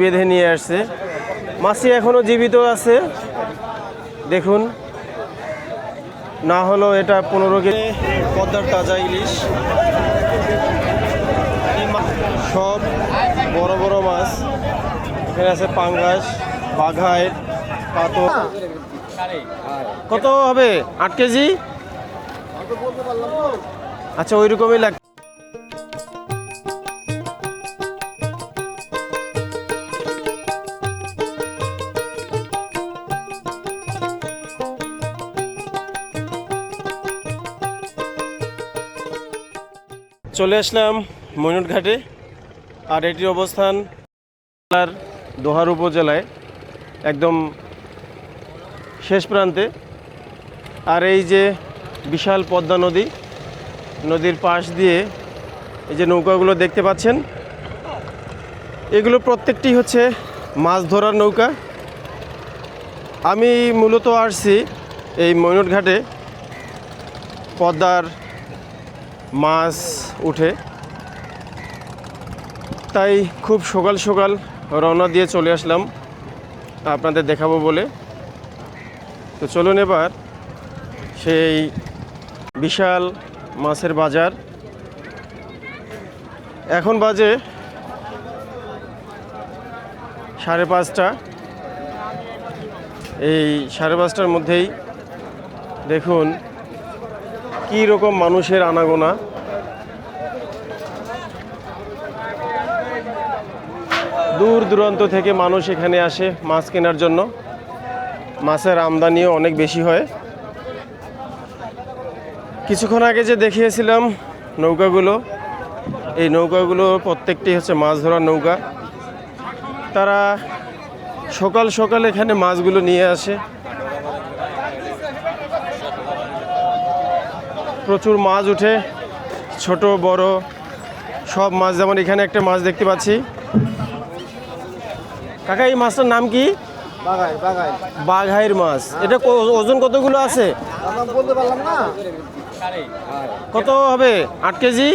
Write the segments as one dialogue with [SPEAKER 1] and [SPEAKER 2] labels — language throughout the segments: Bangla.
[SPEAKER 1] বেঁধে নিয়ে আসছে। মাছটি এখনো জীবিত আছে, দেখুন। না হলো এটা 15 কেজি পদ্মার তাজা ইলিশ। সব বড় বড় মাছ এখানে আছে, পাঙ্গাস, বাঘাই, কাতল। কত হবে? 8 কেজি। আচ্ছা, ওই রকমই লাগে। চলে আসলাম মৈনট ঘাটে, আর এটির অবস্থান দোহার উপজেলায় একদম শেষ প্রান্তে। আর এই যে বিশাল পদ্মা নদী, নদীর পাশ দিয়ে এই যে নৌকাগুলো দেখতে পাচ্ছেন, এগুলো প্রত্যেকটি হচ্ছে মাছ ধরার নৌকা। আমি মূলত আসছি এই মৈনট ঘাটে পদ্মার মাছ উঠে, তাই খুব সকাল সকাল রওনা দিয়ে চলে আসলাম আপনাদের দেখাবো বলে। তো চলুন এবার সেই বিশাল মাছের বাজার। এখন বাজে 5:30। এই 5:30টার মধ্যেই দেখুন কী রকম মানুষের আনাগোনা। দূর দূরান্ত থেকে মানুষ এখানে আসে মাছ কেনার জন্য। মাছের আমদানিও অনেক বেশি হয়। কিছুক্ষণ আগে যে দেখিয়েছিলাম নৌকাগুলো, এই নৌকাগুলো প্রত্যেকটি হচ্ছে মাছ ধরার নৌকা। তারা সকাল সকাল এখানে মাছগুলো নিয়ে আসে। প্রচুর মাছ উঠে, ছোট বড় সব মাছ। যেমন এখানে একটা মাছ দেখতে পাচ্ছি। কাকা, এই মাছটার নাম কি? বাঘাইর মাছ। এটা ওজন কতগুলো আছে?
[SPEAKER 2] বলতে পারলাম না।
[SPEAKER 1] কত হবে? 8 কেজি।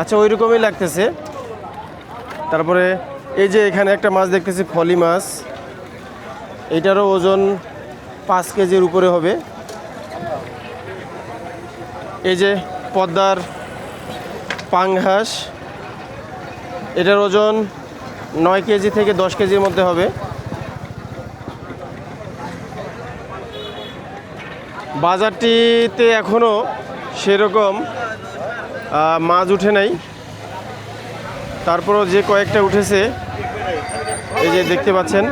[SPEAKER 1] আচ্ছা, ওই রকমই লাগতেছে। তারপরে এই যে এখানে একটা মাছ দেখতেছি, ফলি মাছ। এটারও ওজন 5 কেজির উপরে হবে। এই যে পদ্মার পাঙ্গাস, এটার ওজন 9 কেজি থেকে 10 কেজির মধ্যে হবে। বাজারটিতে এখনও সেরকম মাছ উঠে নাই, তারপরও যে কয়েকটা উঠেছে এই যে দেখতে পাচ্ছেন।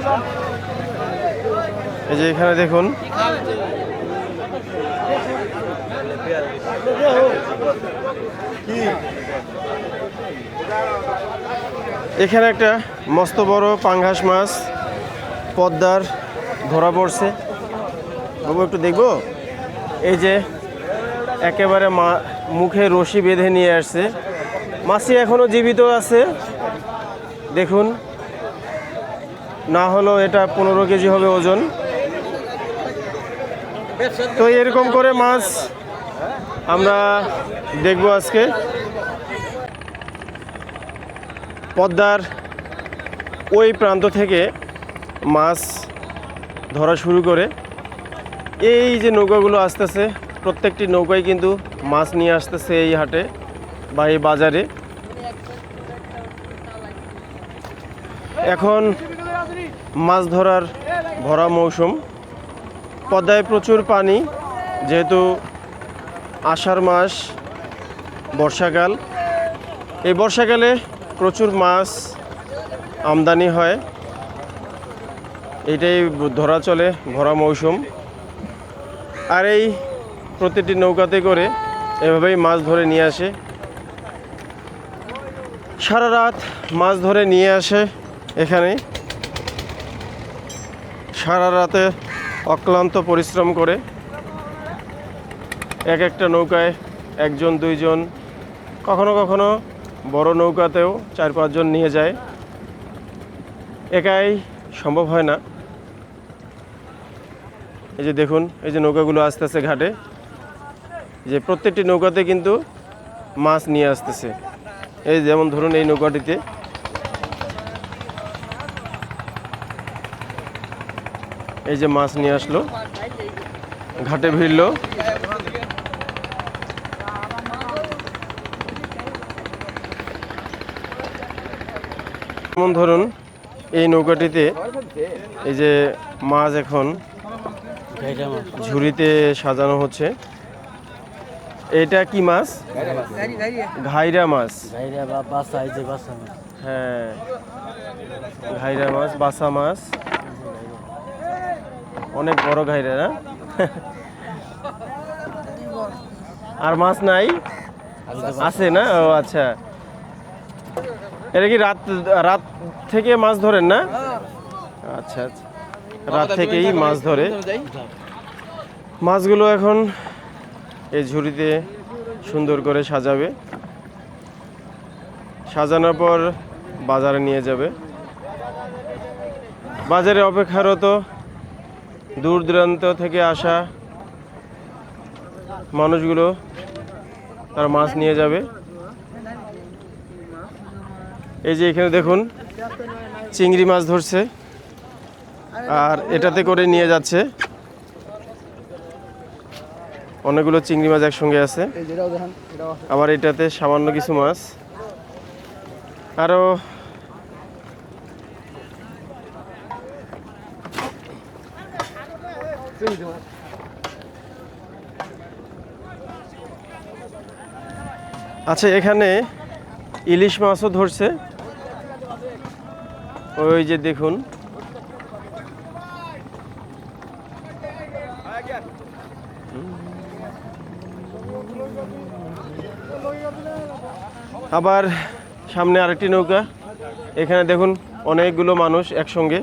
[SPEAKER 1] এই যে এখানে দেখুন, এখানে একটা মস্ত বড় পাঙ্গাস মাছ পদ্মার ধরা পড়ছে। বাবু, একটু দেখবো। এই যে একেবারে মুখে রশি বেঁধে নিয়ে আসছে। মাছটি এখনো জীবিত আছে, দেখুন। না হলো এটা 15 কেজি হবে ওজন। তো এরকম করে মাছ আমরা দেখব আজকে। পদ্মার ওই প্রান্ত থেকে মাছ ধরা শুরু করে এই যে নৌকাগুলো আসতেছে, প্রত্যেকটি নৌকায় কিন্তু মাছ নিয়ে আসতেছে এই হাটে বা এই বাজারে। এখন মাছ ধরার ভরা মৌসুম। পদ্মায় প্রচুর পানি, যেহেতু আষাঢ় মাস, বর্ষাকাল। এই বর্ষাকালে প্রচুর মাছ আমদানি হয়। এটাই ধরা চলে ভরা মৌসুম। আর এই প্রতিটি নৌকাতে করে এভাবেই মাছ ধরে নিয়ে আসে। সারা রাত মাছ ধরে নিয়ে আসে এখানে। সারা রাতে অক্লান্ত পরিশ্রম করে এক একটা নৌকায় 1জন 2জন, কখনো কখনো বড় নৌকাতেও 4-5 জন নিয়ে যায়। একাই সম্ভব হয় না। এই যে দেখুন, এই যে নৌকাগুলো আসতেছে ঘাটে, যে প্রত্যেকটি নৌকাতে কিন্তু মাছ নিয়ে আসতেছে। এই যেমন ধরুন এই নৌকাটিতে এই যে মাছ নিয়ে আসলো, ঘাটে ভিড়লো। যেমন ধরুন এই নৌকাটিতে এই যে মাছ এখন ঝুড়িতে সাজানো হচ্ছে। এটা কি মাছ? ঘাইরা মাছ। হ্যাঁ, ঘাইরা মাছ, বাসা মাছ, অনেক বড় ঘাইরা না? আর মাছ নাই? আছে না? ও আচ্ছা, এটা কি রাত রাত থেকে মাছ ধরেন না? আচ্ছা আচ্ছা, রাত থেকেই মাছ ধরে। মাছগুলো এখন এই ঝুড়িতে সুন্দর করে সাজাবে, সাজানোর পর বাজারে নিয়ে যাবে। বাজারে অপেক্ষারত দূর দূরান্ত থেকে আসা মানুষগুলো তারা মাছ নিয়ে যাবে। এই যে এখানে দেখুন চিংড়ি মাছ ধরছে আর এটাতে করে নিয়ে যাচ্ছে। অনেকগুলো চিংড়ি মাছ একসঙ্গে আছে, আবার এটাতে সামান্য কিছু মাছ। আরো আচ্ছা, এখানে ইলিশ মাছও ধরছে। ওই যে দেখুন, আবার সামনে আরেকটি নৌকা। এখানে দেখুন অনেকগুলো মানুষ একসঙ্গে,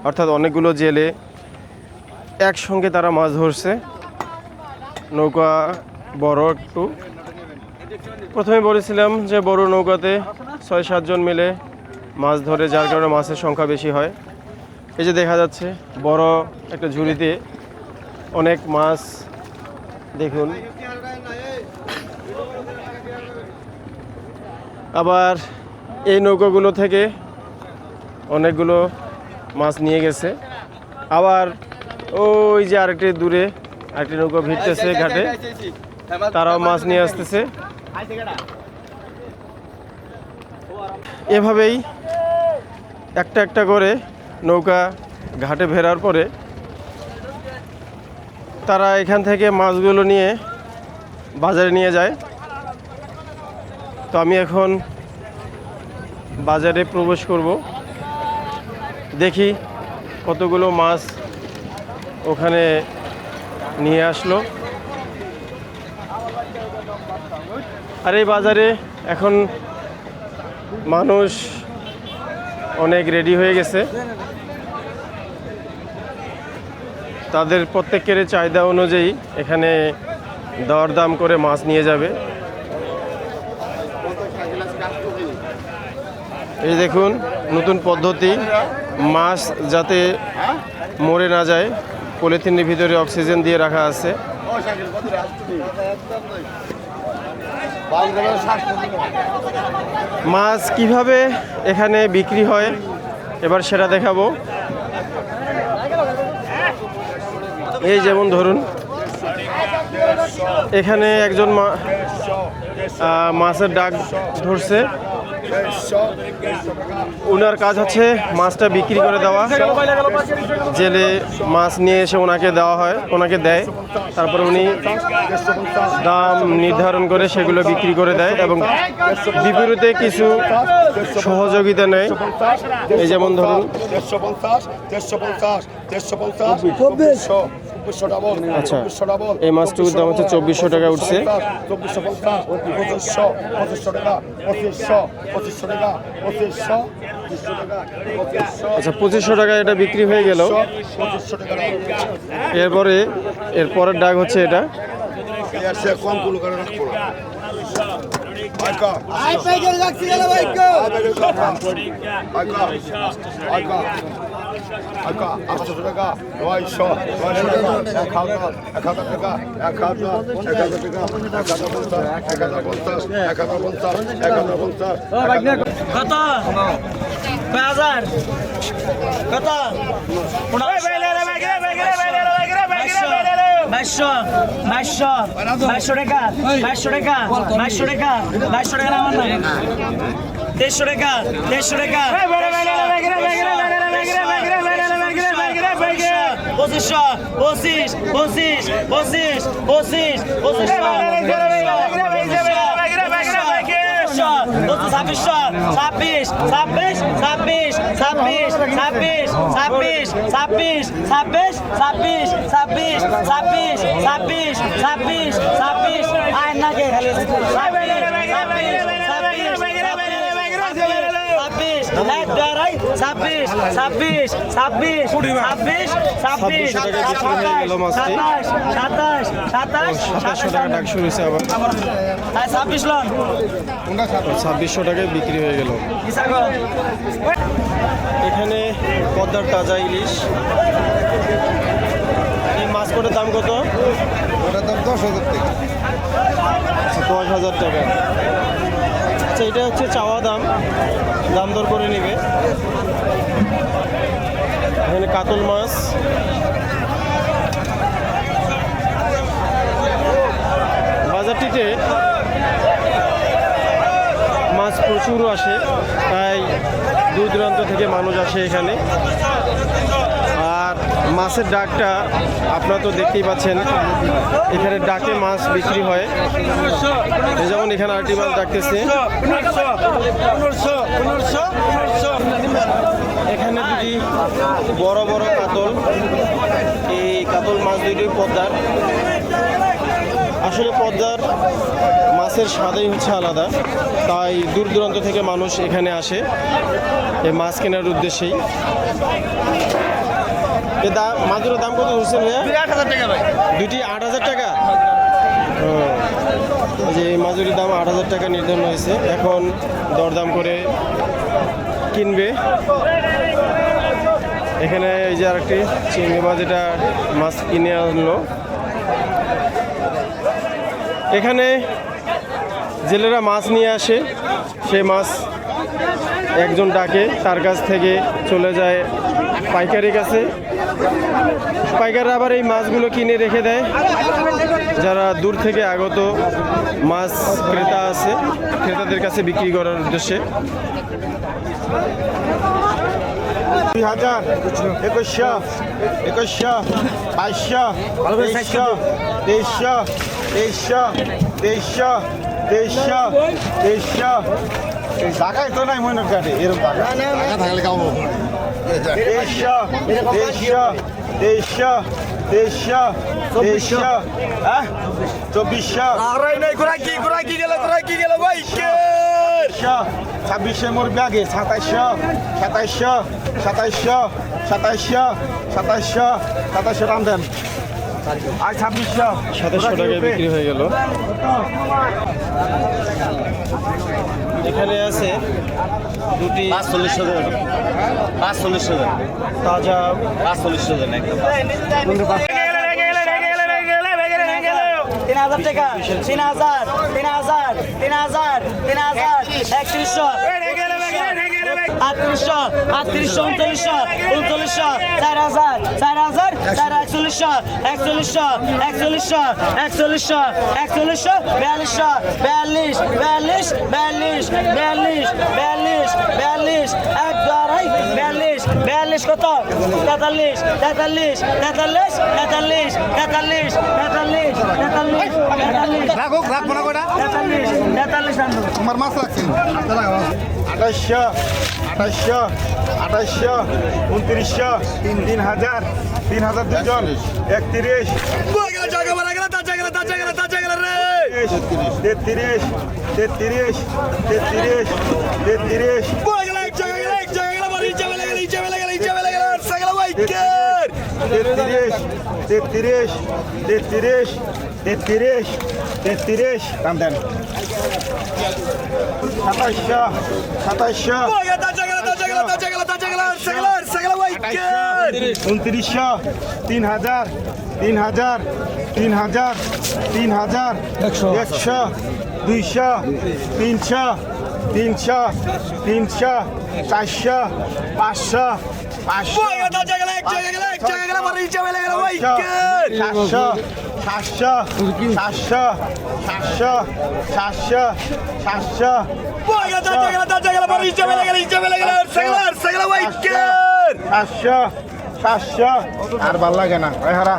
[SPEAKER 1] অর্থাৎ অনেকগুলো জেলে একসঙ্গে তারা মাছ ধরছে। নৌকা বড় একটু। প্রথমে বলেছিলাম যে বড় নৌকাতে ৬-৭ জন মিলে মাছ ধরে, যার কারণে মাছের সংখ্যা বেশি হয়। এই যে দেখা যাচ্ছে বড় একটা ঝুড়িতে অনেক মাছ দেখুন। আবার এই নৌকাগুলো থেকে অনেকগুলো মাছ নিয়ে গেছে। আবার ওই যে আরেকটি দূরে আরেকটি নৌকা ভিড়তেছে ঘাটে, তারাও মাছ নিয়ে আসতেছে। এভাবেই একটা একটা করে নৌকা ঘাটে ফেরার পরে তারা এখান থেকে মাছগুলো নিয়ে বাজারে নিয়ে যায়। তো আমি এখন বাজারে প্রবেশ করব, দেখি কতগুলো মাছ ওখানে নিয়ে আসলো। আর এই বাজারে এখন মানুষ অনেক রেডি হয়ে গেছে, তাদের প্রত্যেকের চাহিদা অনুযায়ী এখানে দরদাম করে মাছ নিয়ে যাবে। এই দেখুন নতুন পদ্ধতি, মাছ যাতে মরে না যায় পলিথিনের ভিতরে অক্সিজেন দিয়ে রাখা আছে। মাছ কিভাবে এখানে বিক্রি হয় এবার সেটা দেখাবো। এই যেমন ধরুন এখানে একজন মাছের ডাক ধরছে। ওনার কাজ হচ্ছে মাছটা বিক্রি করে দেওয়া। জেলে মাছ নিয়ে এসে ওনাকে দেওয়া হয়, ওনাকে দেয়, তারপরে উনি দাম নির্ধারণ করে সেগুলো বিক্রি করে দেয় এবং বিপরীতে কিছু সহযোগিতা নেয়। এই যেমন ধরুন আচ্ছা, এই মাছটুকুর দাম হচ্ছে 2400 টাকা উঠছে। আচ্ছা, 2500 টাকা এটা বিক্রি হয়ে গেল। এরপরে এর পরের ডাক হচ্ছে এটা।
[SPEAKER 2] কত বাইশশো টাকা 2200 টাকা আমার না 2300 টাকা পঁচিশশো ছাব্বিশশো ছাব্বিশ আয় নাকি খালি ছাব্বিশ
[SPEAKER 1] ডাকসু রয়েছে আবার 2600 টাকায় বিক্রি হয়ে গেল। এখানে পদ্মার তাজা ইলিশ। এই মাছ কটার দাম কত?
[SPEAKER 3] ওটার দাম 10,000 টাকা।
[SPEAKER 1] 10,000 টাকা। আচ্ছা, এটা হচ্ছে চাওয়া দাম দর করে নেবে। এখানে কাতল মাছ, বাজারটিতে মাছ প্রচুর আসে, তাই দূর দূরান্ত থেকে মানুষ আসে এখানে। আর মাছের ডাকটা আপনারা তো দেখতেই পাচ্ছেন, এখানে ডাকে মাছ বিক্রি হয়। যেমন এখানে আরেকটি মাছ ডাকতেছে। এখানে দুটি বড় বড় কাতল, এই কাতল মাছ দুটি পদ্মার। আসলে পদ্মার মাছের স্বাদই হচ্ছে আলাদা, তাই দূর দূরান্ত থেকে মানুষ এখানে আসে এই মাছ কেনার উদ্দেশ্যেই। মাছগুলোর দাম কত ধরছেন ভাইয়া?
[SPEAKER 3] 8,000 টাকা ভাই।
[SPEAKER 1] দুটি 8,000 টাকা। যে এই মাছগুলির দাম 8,000 টাকা নির্ধারণ হয়েছে। এখন দরদাম করে কিনবে। এখানে এই যে আরেকটি চিংড়ি মাছ, এটা মাছ কিনে আনলো। এখানে জেলেরা মাছ নিয়ে আসে, সে মাছ একজন ডাকে, তার কাছ থেকে চলে যায় পাইকারের কাছে। পাইকাররা আবার এই মাছগুলো কিনে রেখে দেয় যারা দূর থেকে আগত মাছ ক্রেতা আছে, ক্রেতাদের কাছে বিক্রি করার উদ্দেশ্যে।
[SPEAKER 3] 2,000, 2100, 2200, 2300, 2300। এই জায়গায় তো নাই মনে কাটে এরকম জায়গা থাকলে কামো। 2300, হ্যাঁ 2400। ছাব্বিশে মোর ব্যাগে 2700 দাম দেন। আর 2600
[SPEAKER 1] টাকায় বিক্রি হয়ে গেল। এখানে আছে দুটি
[SPEAKER 4] 540
[SPEAKER 1] তাজা
[SPEAKER 2] 3,000 টাকা 3,000 3100 3800 3900 4000 4000 4100 কত 43
[SPEAKER 3] রাখবো না কটা তোমার মাছ লাগছে 2800 2900 3,000 দুজন 31 33 দাম দেন 2700 2900 3,000 100 200 300 400 500 700 সাতশো সাতশো সাতশো সাতশো সাতশো সাতশো সাতশো আর ভাল লাগে না ওই হারা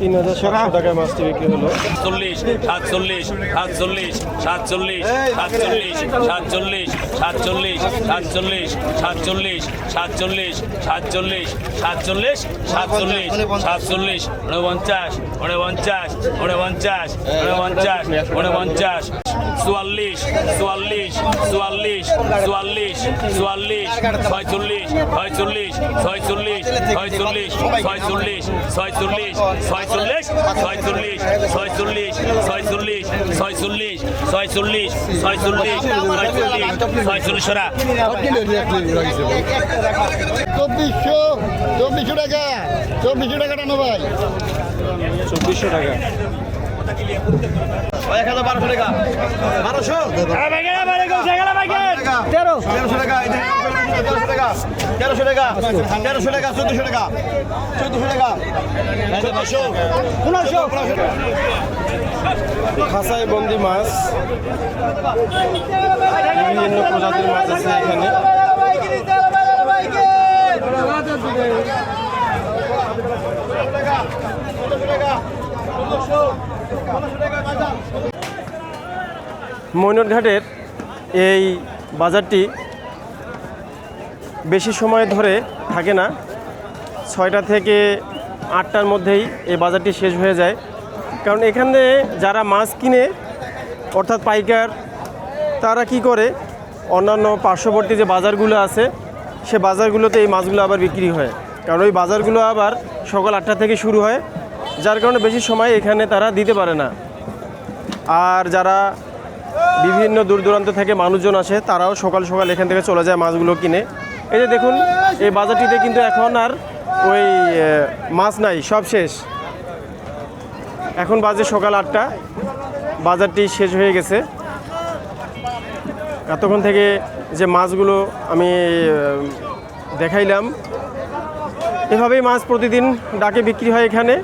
[SPEAKER 1] 3700 টাকায় মাছটি বিক্রি হলো।
[SPEAKER 4] 40 47 48 47 47 47 47 47 47 47 47 47 47 47 49 49 49 49 49 44 44 44 44 44 46 46 46 46 46 46 ছয়চল্লিশ ছয়চল্লিশ ছয়চল্লিশ ছয়চল্লিশ ছয়চল্লিশ ছয়চল্লিশ ছয়চল্লিশ ছয়চল্লিশ ছয়চল্লিশ ওরা
[SPEAKER 3] 2400 টাকা 2400 টাকা টানো ভাই
[SPEAKER 1] 2400 টাকা।
[SPEAKER 3] 1200 টাকা 1200
[SPEAKER 2] তেরো
[SPEAKER 3] 1300 টাকা 1300 টাকা 1300 টাকা 1300 টাকা 1400 টাকা 1400 টাকা 1400
[SPEAKER 1] খাঁচায় বন্দি মাছ, বিভিন্ন প্রজাতির মাছ আছে এখানে। মৈনটঘাটের এই বাজারটি বেশি সময় ধরে থাকে না, 6টা থেকে 8টার মধ্যেই এই বাজারটি শেষ হয়ে যায়। কারণ এখানে যারা মাছ কিনে অর্থাৎ পাইকার, তারা কি করে অন্যান্য পার্শ্ববর্তী যে বাজারগুলো আছে সে বাজারগুলোতে এই মাছগুলো আবার বিক্রি হয়। কারণ ওই বাজারগুলো আবার সকাল 8টা থেকে শুরু হয়, যার কারণে বেশি সময় এখানে তারা দিতে পারে না। আর যারা বিভিন্ন দূর দূরান্ত থেকে মানুষজন আসে তারাও সকাল সকাল এখান থেকে চলে যায় মাছগুলো কিনে। এই যে দেখুন, এই বাজারটিতে কিন্তু এখন আর ওই মাছ নাই, সব শেষ। এখন বাজে সকাল 8টা, বাজারটি শেষ হয়ে গেছে। এতক্ষণ থেকে যে মাছগুলো আমি দেখাইলাম, এভাবেই মাছ প্রতিদিন ডাকে বিক্রি হয় এখানে।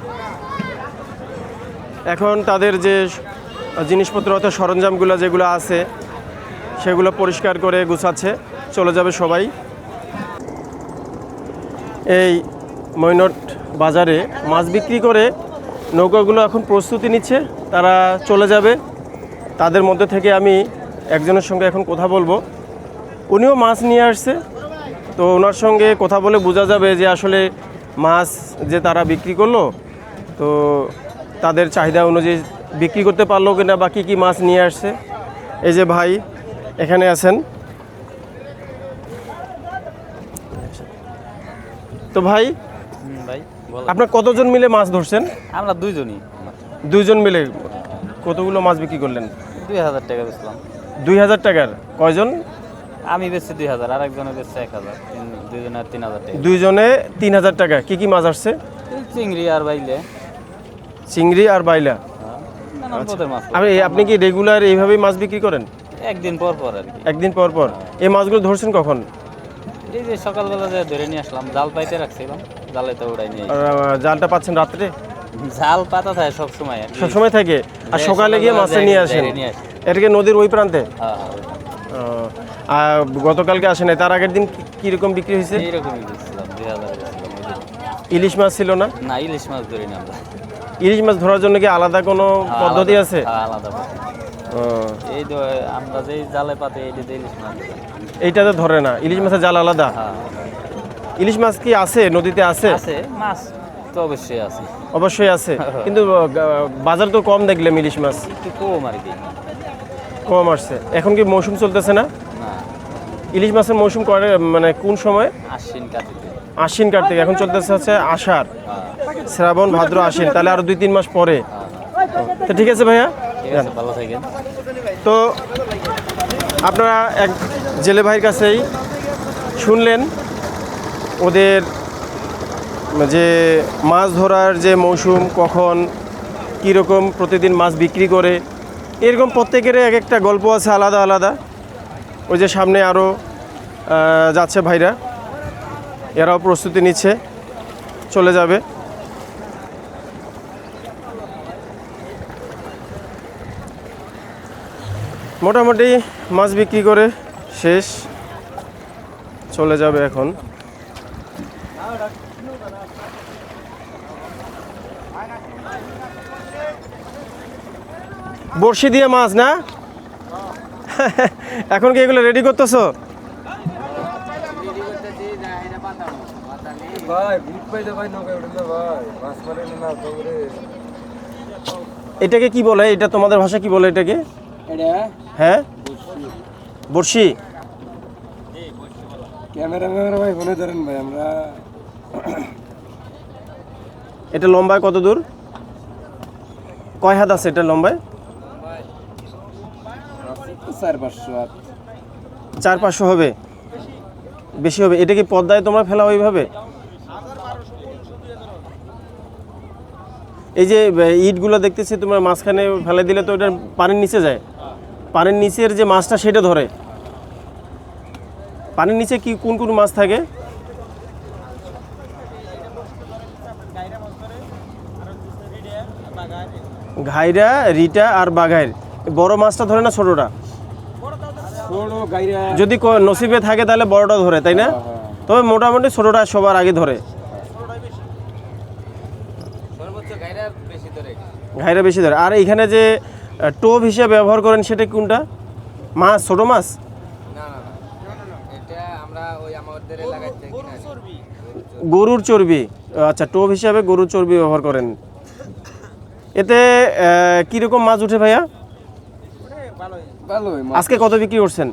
[SPEAKER 1] এখন তাদের যে জিনিসপত্র অর্থাৎ সরঞ্জামগুলো যেগুলো আছে সেগুলো পরিষ্কার করে গুছাচ্ছে, চলে যাবে সবাই। এই মৈনট বাজারে মাছ বিক্রি করে নৌকাগুলো এখন প্রস্তুতি নিচ্ছে, তারা চলে যাবে। তাদের মধ্যে থেকে আমি একজনের সঙ্গে এখন কথা বলবো। উনিও মাছ নিয়ে আসছে, তো ওনার সঙ্গে কথা বলে বোঝা যাবে যে আসলে মাছ যে তারা বিক্রি করলো, তো তাদের চাহিদা অনুযায়ী বিক্রি করতে পারলো কিনা বা কী কী মাছ নিয়ে আসছে। এই যে ভাই এখানে আছেন, তো ভাই
[SPEAKER 5] ভাই
[SPEAKER 1] আপনার কতজন মিলে মাছ ধরছেন?
[SPEAKER 5] আমরা দুইজনই
[SPEAKER 1] দুইজন মিলে কতগুলো মাছ বিক্রি করলেন?
[SPEAKER 5] 2000 টাকা বেচলাম।
[SPEAKER 1] 2000 টাকার কয়জন?
[SPEAKER 5] আমি বেচছি 2000, আর একজনে বেচছে 1000, দুইজনে 3000 টাকা।
[SPEAKER 1] দুইজনে 3000 টাকা। কি কি মাছ আসছে?
[SPEAKER 5] এই চিংড়ি আর বাইলে,
[SPEAKER 1] চিংড়ি আর বাইলা।
[SPEAKER 5] নানান পদের মাছ।
[SPEAKER 1] আপনি কি রেগুলার এইভাবেই মাছ বিক্রি করেন?
[SPEAKER 5] একদিন পর পর আর কি।
[SPEAKER 1] একদিন পর পর? এই মাছগুলো ধরছেন কখন?
[SPEAKER 5] এই যে সকালবেলা যে ধরে নিয়ে আসলাম, জাল পাইতে রাখছিলাম, জালে তো উড়াই নিয়ে
[SPEAKER 1] আর জালটা পাচ্ছেন রাত্রে?
[SPEAKER 5] জাল পাতা থাকে সব সময় আর কি।
[SPEAKER 1] সব সময় থাকে? আর সকালে গিয়ে মাছটা নিয়ে আসেন? এটা কি নদীর ওই প্রান্তে?
[SPEAKER 5] হ্যাঁ,
[SPEAKER 1] আর গতকালকে আসেন, তার আগের দিন কীরকম বিক্রি হয়েছে?
[SPEAKER 5] এইরকমই বেচছিলাম, 2000 বেচছিলাম।
[SPEAKER 1] ইলিশ মাছ ছিল না?
[SPEAKER 5] না, ইলিশ মাছ ধরি না আমরা।
[SPEAKER 1] ইলিশ মাছ ধরার জন্য কি আলাদা কোনো পদ্ধতি আছে?
[SPEAKER 5] হ্যাঁ, আলাদা পদ্ধতি। এই তো আমরা যেই জালে পাতে এইটাতে ইলিশ মাছ ধরি।
[SPEAKER 1] এইটাতে ধরে না, ইলিশ মাছের জাল আলাদা?
[SPEAKER 5] হ্যাঁ,
[SPEAKER 1] ইলিশ মাছ কি আছে নদীতে? আছে
[SPEAKER 5] আছে মাছ তো অবশ্যই আছে,
[SPEAKER 1] অবশ্যই আছে, কিন্তু বাজার তো কম দেখলাম ইলিশ মাছ।
[SPEAKER 5] একটু কম আর কি।
[SPEAKER 1] কম আসছে। এখন কি মৌসুম চলতেছে না?
[SPEAKER 5] না,
[SPEAKER 1] ইলিশ মাছের মৌসুম করে মানে কোন সময়?
[SPEAKER 5] আশ্বিন কার্তিকে।
[SPEAKER 1] আশ্বিন কার্তিক। এখন চলতেছে হচ্ছে আষাঢ়, শ্রাবণ, ভাদ্র, আশ্বিন, তাহলে আরো 2-3 মাস পরে। তো ঠিক আছে ভাইয়া,
[SPEAKER 5] ঠিক আছে, ভালো থাকেন।
[SPEAKER 1] তো আপনারা এক জেলে ভাইয়ের কাছেই শুনলেন ওদের যে মাছ ধরার যে মৌসুম, কখন কীরকম প্রতিদিন মাছ বিক্রি করে, এরকম প্রত্যেকের এক একটা গল্প আছে আলাদা আলাদা। ওই যে সামনে আরও যাচ্ছে ভাইরা, এরাও প্রস্তুতি নিচ্ছে, চলে যাবে। মোটামুটি মাছ বিক্রি করে শেষ, চলে যাবে এখন। বড়শি দিয়ে মাছ না? এখন কি এগুলো রেডি করতেছো? এটাকে কি বলে? এটা তোমাদের ভাষা কি বলে এটাকে? হ্যাঁ, বড়শি। এটা লম্বায় কত দূর? কয় হাত আছে এটা লম্বায়? 400-500 হবে, বেশি হবে। এটা কি পদ্মায় তোমরা ফেলা ওইভাবে? এই যে ইটগুলো দেখতেছি তোমরা মাঝখানে ফেলে দিলে তো এটা পানির নিচে যায়, পানির নিচের যে মাছটা সেটা ধরে। পানির নিচে কি কোন কোন মাছ থাকে? ঘাইরা, রিটা আর বাঘাইর। বড় মাছটা ধরে না ছোটটা? যদি নসিবে থাকে তাহলে বড়টা ধরে, তাই না? তবে মোটামুটি ছোটটা সবার আগে ধরে। ঘাইরা বেশি ধরে। আর এখানে যে টোপ হিসেবে ব্যবহার করেন সেটা কোনটা মাছ? ছোট মাছ? গরুর চর্বি। আচ্ছা, টোপ হিসাবে গরুর চর্বি ব্যবহার করেন। এতে কিরকম মাছ উঠে ভাইয়া? আজকে কত বিক্রি করছেন?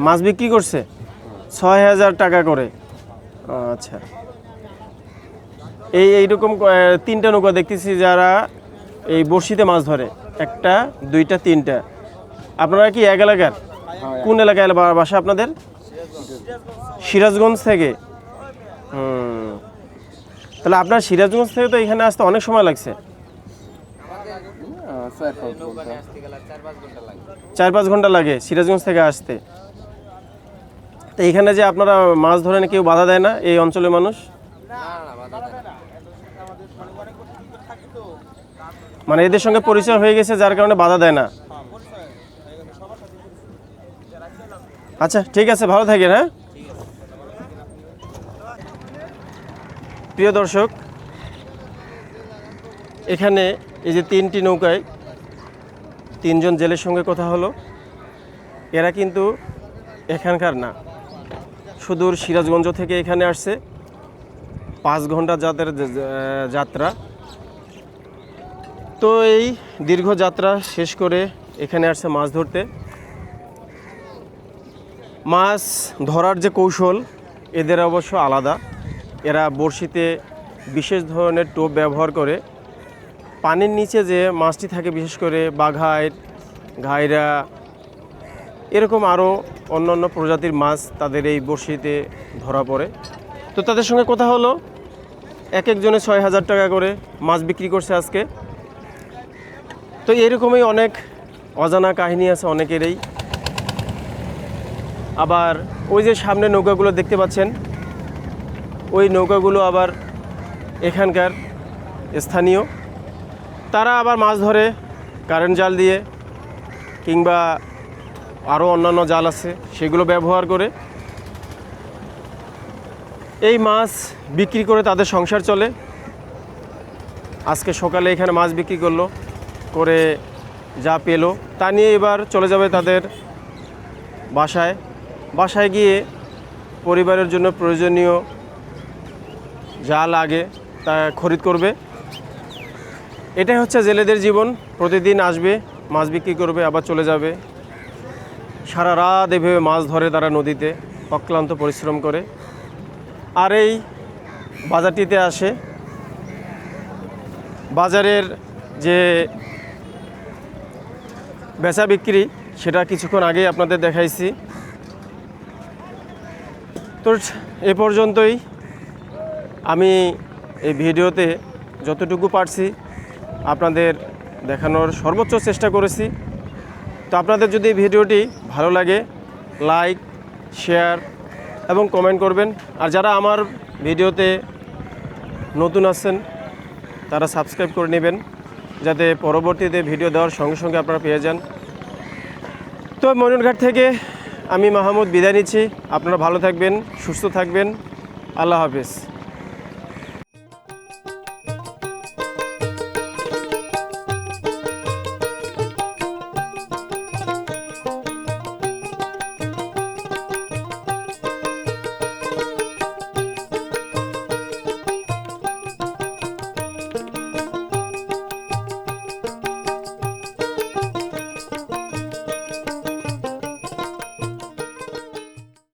[SPEAKER 1] মাছ বিক্রি করছে 6,000 টাকা করে। আচ্ছা, এইরকম 3টা নৌকা দেখতেছি যারা এই বড়শিতে মাছ ধরে। 1টা 2টা 3টা। আপনারা কি এক এলাকার? কোন এলাকায় বাসা আপনাদের? সিরাজগঞ্জ থেকে। তাহলে আপনার সিরাজগঞ্জ থেকে তো এখানে আসতে অনেক সময় লাগছে। 4-5 ঘন্টা লাগে সিরাজগঞ্জ থেকে আসতে। তো এখানে যে আপনারা মাছ ধরেন, কেউ বাধা দেয় না এই অঞ্চলের মানুষ? মানে এদের সঙ্গে পরিচয় হয়ে গেছে যার কারণে বাধা দেয় না। আচ্ছা, ঠিক আছে, ভালো থাকেন। হ্যাঁ, প্রিয় দর্শক, এখানে এই যে 3টি নৌকায় 3 জন জেলের সঙ্গে কথা হলো। এরা কিন্তু এখানকার না, সুদূর সিরাজগঞ্জ থেকে এখানে আসছে। 5 ঘন্টা যাত্রা। তো এই দীর্ঘ যাত্রা শেষ করে এখানে আসছে মাছ ধরতে। মাছ ধরার যে কৌশল এদের অবশ্য আলাদা। এরা বড়শিতে বিশেষ ধরনের টোপ ব্যবহার করে পানির নিচে যে মাছটি থাকে, বিশেষ করে বাঘাইর, ঘাইরা, এরকম আরও অন্যান্য প্রজাতির মাছ তাদের এই বড়শিতে ধরা পড়ে। তো তাদের সঙ্গে কথা হলো। এক একজনে 6,000 টাকা করে মাছ বিক্রি করছে আজকে। তো এরকমই অনেক অজানা কাহিনী আছে অনেকেরই। আবার ওই যে সামনে নৌকাগুলো দেখতে পাচ্ছেন, ওই নৌকাগুলো আবার এখানকার স্থানীয়। তারা আবার মাছ ধরে কারেন্ট জাল দিয়ে, কিংবা আরও অন্যান্য জাল আছে সেগুলো ব্যবহার করে এই মাছ বিক্রি করে তাদের সংসার চলে। আজকে সকালে এখানে মাছ বিক্রি করলো, করে যা পেলো তা নিয়ে এবার চলে যাবে তাদের বাসায় গিয়ে পরিবারের জন্য প্রয়োজনীয় যা লাগে তা খরিদ করবে। এটাই হচ্ছে জেলেদের জীবন। প্রতিদিন আসবে, মাছ বিক্রি করবে, আবার চলে যাবে। সারা রাত এভাবে মাছ ধরে তারা নদীতে অক্লান্ত পরিশ্রম করে। আর এই বাজারটিতে আসে। বাজারের যে বেচা বিক্রি সেটা কিছুক্ষণ আগেই আপনাদের দেখাইছি। তো এ পর্যন্তই। আমি এই ভিডিওতে যতটুকু পারছি আপনাদের দেখানোর সর্বোচ্চ চেষ্টা করেছি। তো আপনাদের যদি ভিডিওটি ভালো লাগে, লাইক, শেয়ার এবং কমেন্ট করবেন। আর যারা আমার ভিডিওতে নতুন আছেন তারা সাবস্ক্রাইব করে নেবেন, যাতে পরবর্তীতে ভিডিও দেওয়ার সঙ্গে সঙ্গে আপনারা পেয়ে যান। তো মইনুলঘাট থেকে আমি মাহমুদ বিদায় নিচ্ছি। আপনারা ভালো থাকবেন, সুস্থ থাকবেন। আল্লাহ হাফেজ।